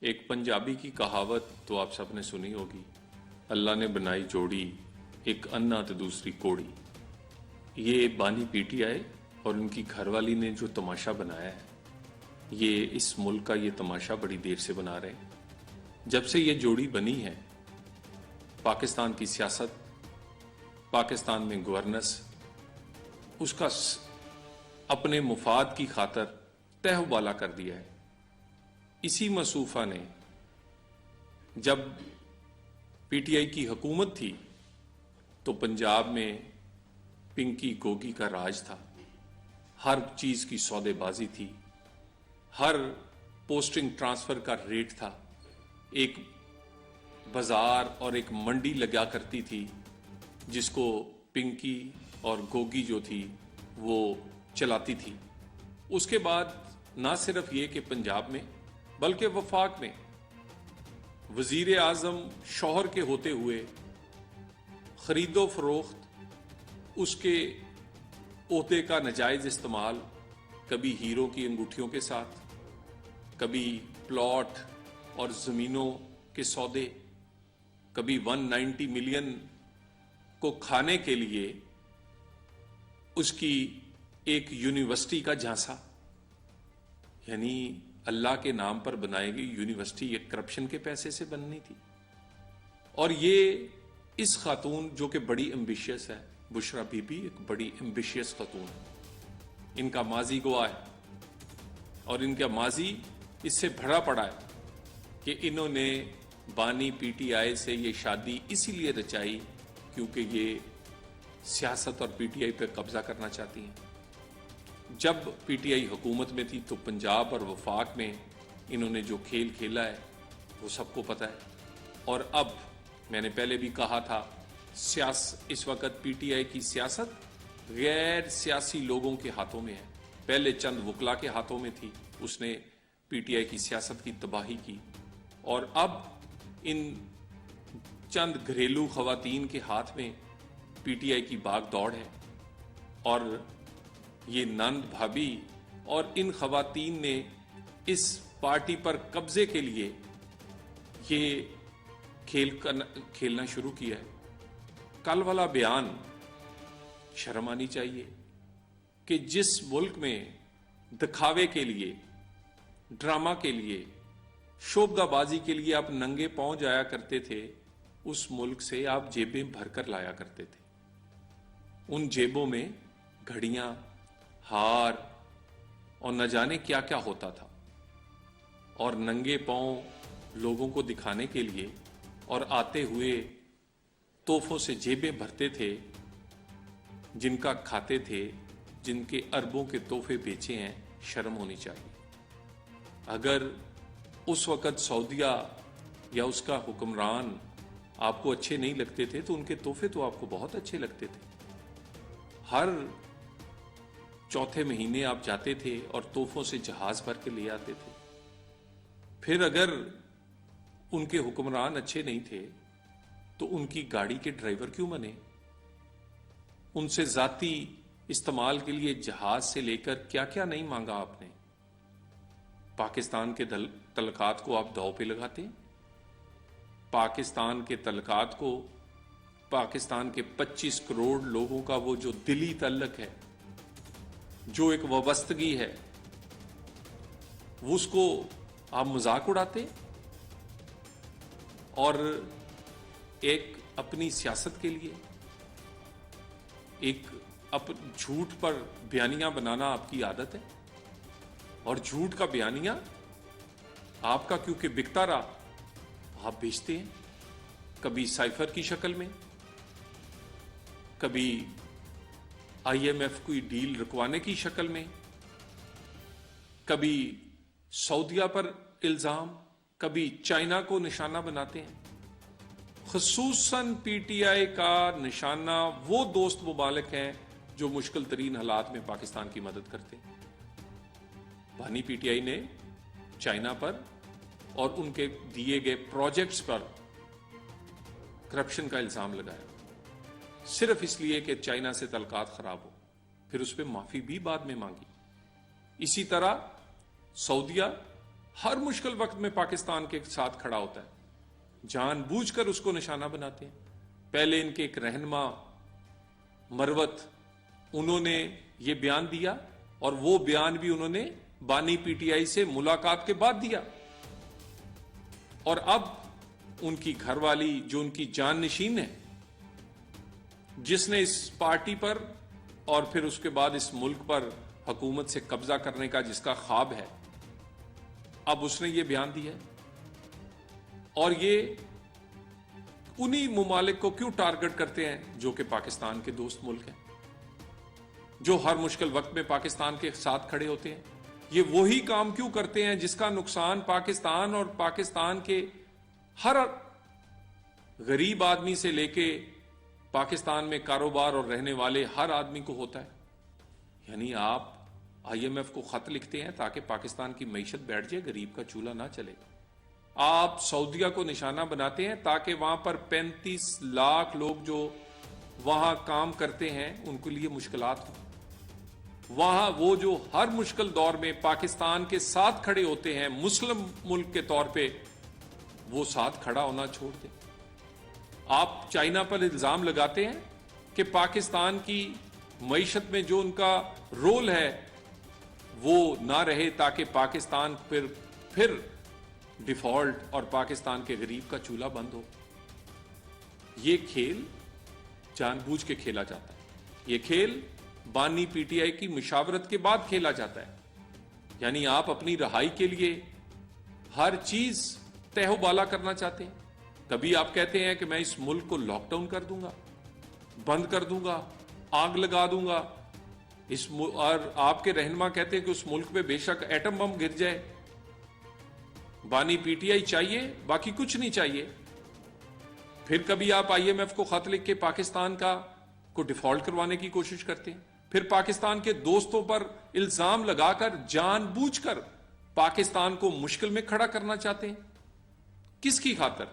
ایک پنجابی کی کہاوت تو آپ سب نے سنی ہوگی، اللہ نے بنائی جوڑی ایک انا تو دوسری کوڑی۔ یہ بانی پی ٹی آئی اور ان کی گھر والی نے جو تماشا بنایا ہے، یہ اس ملک کا یہ تماشا بڑی دیر سے بنا رہے ہیں۔ جب سے یہ جوڑی بنی ہے، پاکستان کی سیاست، پاکستان میں گورننس، اس کا اپنے مفاد کی خاطر تہ و بالا کر دیا ہے۔ اسی مصوفہ نے جب پی ٹی آئی کی حکومت تھی تو پنجاب میں پنکی گوگی کا راج تھا، ہر چیز کی سودے بازی تھی، ہر پوسٹنگ ٹرانسفر کا ریٹ تھا، ایک بازار اور ایک منڈی لگا کرتی تھی جس کو پنکی اور گوگی جو تھی وہ چلاتی تھی۔ اس کے بعد نہ صرف یہ کہ پنجاب میں بلکہ وفاق میں وزیر اعظم شوہر کے ہوتے ہوئے خرید و فروخت، اس کے عہدے کا ناجائز استعمال، کبھی ہیروں کی انگوٹھیوں کے ساتھ، کبھی پلاٹ اور زمینوں کے سودے، کبھی 190 ملین کو کھانے کے لیے اس کی ایک یونیورسٹی کا جھانسا، یعنی اللہ کے نام پر بنائی گئی یونیورسٹی ایک کرپشن کے پیسے سے بننی تھی۔ اور یہ اس خاتون جو کہ بڑی ایمبیشیس ہے، بشرا بی بی ایک بڑی ایمبیشیس خاتون ہے، ان کا ماضی گواہ ہے اور ان کا ماضی اس سے بھرا پڑا ہے کہ انہوں نے بانی پی ٹی آئی سے یہ شادی اسی لیے رچائی کیونکہ یہ سیاست اور پی ٹی آئی پہ قبضہ کرنا چاہتی ہیں۔ جب پی ٹی آئی حکومت میں تھی تو پنجاب اور وفاق میں انہوں نے جو کھیل کھیلا ہے وہ سب کو پتہ ہے۔ اور اب میں نے پہلے بھی کہا تھا، اس وقت پی ٹی آئی کی سیاست غیر سیاسی لوگوں کے ہاتھوں میں ہے۔ پہلے چند وکلا کے ہاتھوں میں تھی، اس نے پی ٹی آئی کی سیاست کی تباہی کی، اور اب ان چند گھریلو خواتین کے ہاتھ میں پی ٹی آئی کی باغ دوڑ ہے۔ اور یہ نند بھابھی اور ان خواتین نے اس پارٹی پر قبضے کے لیے یہ کھیلنا شروع کیا ہے۔ کل والا بیان شرم آنی چاہیے کہ جس ملک میں دکھاوے کے لیے، ڈرامہ کے لیے، شوبدہ بازی کے لیے آپ ننگے پاؤں جایا کرتے تھے، اس ملک سے آپ جیبیں بھر کر لایا کرتے تھے۔ ان جیبوں میں گھڑیاں، ہار اور نہ جانے کیا کیا ہوتا تھا، اور ننگے پاؤں لوگوں کو دکھانے کے لیے اور آتے ہوئے تحفوں سے جیبیں بھرتے تھے، جن کا کھاتے تھے، جن کے اربوں کے تحفے بیچے ہیں۔ شرم ہونی چاہیے۔ اگر اس وقت سعودیہ یا اس کا حکمران آپ کو اچھے نہیں لگتے تھے تو ان کے تحفے تو آپ کو بہت اچھے لگتے تھے۔ ہر چوتھے مہینے آپ جاتے تھے اور تحفوں سے جہاز بھر کے لے آتے تھے۔ پھر اگر ان کے حکمران اچھے نہیں تھے تو ان کی گاڑی کے ڈرائیور کیوں بنے؟ ان سے ذاتی استعمال کے لیے جہاز سے لے کر کیا کیا نہیں مانگا آپ نے؟ پاکستان کے تعلقات کو آپ داؤ پہ لگاتے ہیں۔ پاکستان کے تعلقات کو، پاکستان کے 25 کروڑ لوگوں کا وہ جو دلی تعلق ہے، جو ایک وابستگی ہے، اس کو آپ مذاق اڑاتے اور ایک اپنی سیاست کے لیے ایک جھوٹ پر بیانیاں بنانا آپ کی عادت ہے، اور جھوٹ کا بیانیہ آپ کا کیونکہ بکتا رہا، آپ بیچتے ہیں، کبھی سائفر کی شکل میں، کبھی آئی ایم ایف کوئی ڈیل رکوانے کی شکل میں، کبھی سعودیہ پر الزام، کبھی چائنا کو نشانہ بناتے ہیں۔ خصوصاً پی ٹی آئی کا نشانہ وہ دوست ممالک ہیں جو مشکل ترین حالات میں پاکستان کی مدد کرتے ہیں۔ بانی پی ٹی آئی نے چائنا پر اور ان کے دیے گئے پروجیکٹس پر کرپشن کا الزام لگایا، صرف اس لیے کہ چائنا سے تعلقات خراب ہو، پھر اس پہ معافی بھی بعد میں مانگی۔ اسی طرح سعودیہ ہر مشکل وقت میں پاکستان کے ساتھ کھڑا ہوتا ہے، جان بوجھ کر اس کو نشانہ بناتے ہیں. پہلے ان کے ایک رہنما مروت، انہوں نے یہ بیان دیا، اور وہ بیان بھی انہوں نے بانی پی ٹی آئی سے ملاقات کے بعد دیا. اور اب ان کی گھر والی جو ان کی جان نشین ہے، جس نے اس پارٹی پر اور پھر اس کے بعد اس ملک پر حکومت سے قبضہ کرنے کا جس کا خواب ہے، اب اس نے یہ بیان دیا ہے. اور یہ انہی ممالک کو کیوں ٹارگٹ کرتے ہیں جو کہ پاکستان کے دوست ملک ہیں، جو ہر مشکل وقت میں پاکستان کے ساتھ کھڑے ہوتے ہیں. یہ وہی کام کیوں کرتے ہیں جس کا نقصان پاکستان اور پاکستان کے ہر غریب آدمی سے لے کے پاکستان میں کاروبار اور رہنے والے ہر آدمی کو ہوتا ہے. یعنی آپ آئی ایم ایف کو خط لکھتے ہیں تاکہ پاکستان کی معیشت بیٹھ جائے، غریب کا چولہا نہ چلے. آپ سعودیہ کو نشانہ بناتے ہیں تاکہ وہاں پر 35 لاکھ لوگ جو وہاں کام کرتے ہیں ان کے لیے مشکلات ہوں. وہاں وہ جو ہر مشکل دور میں پاکستان کے ساتھ کھڑے ہوتے ہیں مسلم ملک کے طور پہ، وہ ساتھ کھڑا ہونا چھوڑ دیں. آپ چائنا پر الزام لگاتے ہیں کہ پاکستان کی معیشت میں جو ان کا رول ہے وہ نہ رہے تاکہ پاکستان پھر ڈیفالٹ اور پاکستان کے غریب کا چولہا بند ہو. یہ کھیل جان بوجھ کے کھیلا جاتا ہے. یہ کھیل بانی پی ٹی آئی کی مشاورت کے بعد کھیلا جاتا ہے. یعنی آپ اپنی رہائی کے لیے ہر چیز تہ و بالا کرنا چاہتے ہیں. کبھی آپ کہتے ہیں کہ میں اس ملک کو لاک ڈاؤن کر دوں گا، بند کر دوں گا، آگ لگا دوں گا. اور آپ کے رہنما کہتے ہیں کہ اس ملک پہ بے شک ایٹم بم گر جائے، بانی پی ٹی آئی چاہیے، باقی کچھ نہیں چاہیے. پھر کبھی آپ آئی ایم ایف کو خط لکھ کے پاکستان کو ڈیفالٹ کروانے کی کوشش کرتے ہیں. پھر پاکستان کے دوستوں پر الزام لگا کر جان بوجھ کر پاکستان کو مشکل میں کھڑا کرنا چاہتے ہیں. کس کی خاطر؟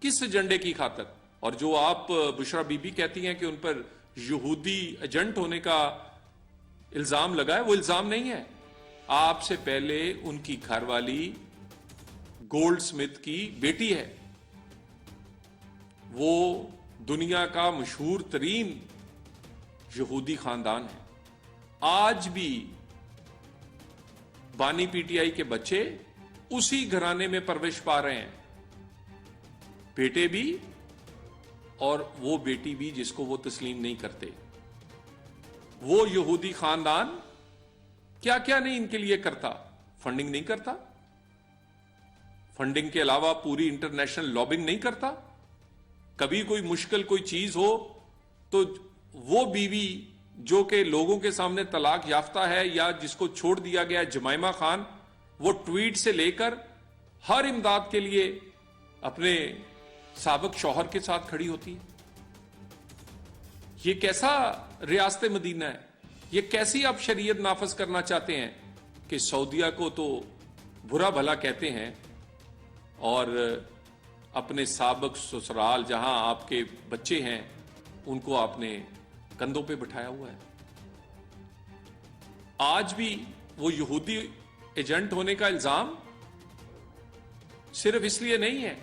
کس ایجنڈے کی خاطر؟ اور جو آپ بشرا بی بی کہتی ہیں کہ ان پر یہودی ایجنٹ ہونے کا الزام لگا ہے، وہ الزام نہیں ہے. آپ سے پہلے ان کی گھر والی گولڈ سمتھ کی بیٹی ہے. وہ دنیا کا مشہور ترین یہودی خاندان ہے. آج بھی بانی پی ٹی آئی کے بچے اسی گھرانے میں پرورش پا رہے ہیں، بیٹے بھی اور وہ بیٹی بھی جس کو وہ تسلیم نہیں کرتے. وہ یہودی خاندان کیا کیا نہیں ان کے لیے کرتا. فنڈنگ نہیں کرتا، فنڈنگ کے علاوہ پوری انٹرنیشنل لابنگ نہیں کرتا. کبھی کوئی مشکل کوئی چیز ہو تو وہ بیوی جو کہ لوگوں کے سامنے طلاق یافتہ ہے یا جس کو چھوڑ دیا گیا جمائمہ خان، وہ ٹویٹ سے لے کر ہر امداد کے لیے اپنے سابق شوہر کے ساتھ کھڑی ہوتی ہے. یہ کیسا ریاست مدینہ ہے؟ یہ کیسی آپ شریعت نافذ کرنا چاہتے ہیں کہ سعودیہ کو تو برا بھلا کہتے ہیں اور اپنے سابق سسرال جہاں آپ کے بچے ہیں ان کو آپ نے کندھوں پہ بٹھایا ہوا ہے. آج بھی وہ یہودی ایجنٹ ہونے کا الزام صرف اس لیے نہیں ہے.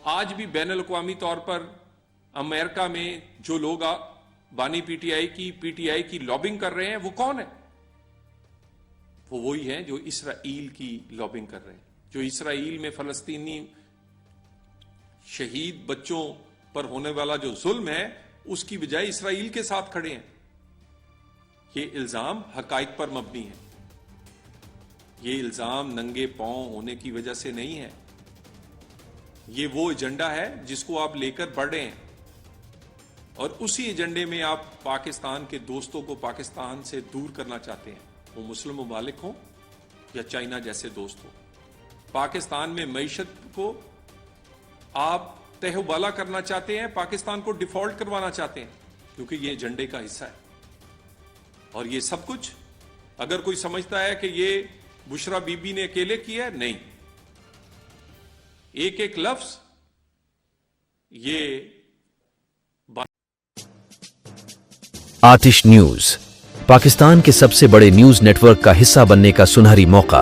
آج بھی بین الاقوامی طور پر امریکہ میں جو لوگ بانی پی ٹی آئی کی لابنگ کر رہے ہیں وہ کون ہے؟ وہ وہی ہیں جو اسرائیل کی لابنگ کر رہے ہیں، جو اسرائیل میں فلسطینی شہید بچوں پر ہونے والا جو ظلم ہے اس کی بجائے اسرائیل کے ساتھ کھڑے ہیں. یہ الزام حقائق پر مبنی ہے. یہ الزام ننگے پاؤں ہونے کی وجہ سے نہیں ہے. یہ وہ ایجنڈا ہے جس کو آپ لے کر بڑھ رہے ہیں اور اسی ایجنڈے میں آپ پاکستان کے دوستوں کو پاکستان سے دور کرنا چاہتے ہیں، وہ مسلم ممالک ہوں یا چائنا جیسے دوست ہوں. پاکستان میں معیشت کو آپ تہ و بالا کرنا چاہتے ہیں، پاکستان کو ڈیفالٹ کروانا چاہتے ہیں کیونکہ یہ ایجنڈے کا حصہ ہے. اور یہ سب کچھ اگر کوئی سمجھتا ہے کہ یہ بشرا بی بی نے اکیلے کیا ہے، نہیں. ایک ایک لفظ یہ آتش نیوز پاکستان کے سب سے بڑے نیوز نیٹ ورک کا حصہ بننے کا سنہری موقع.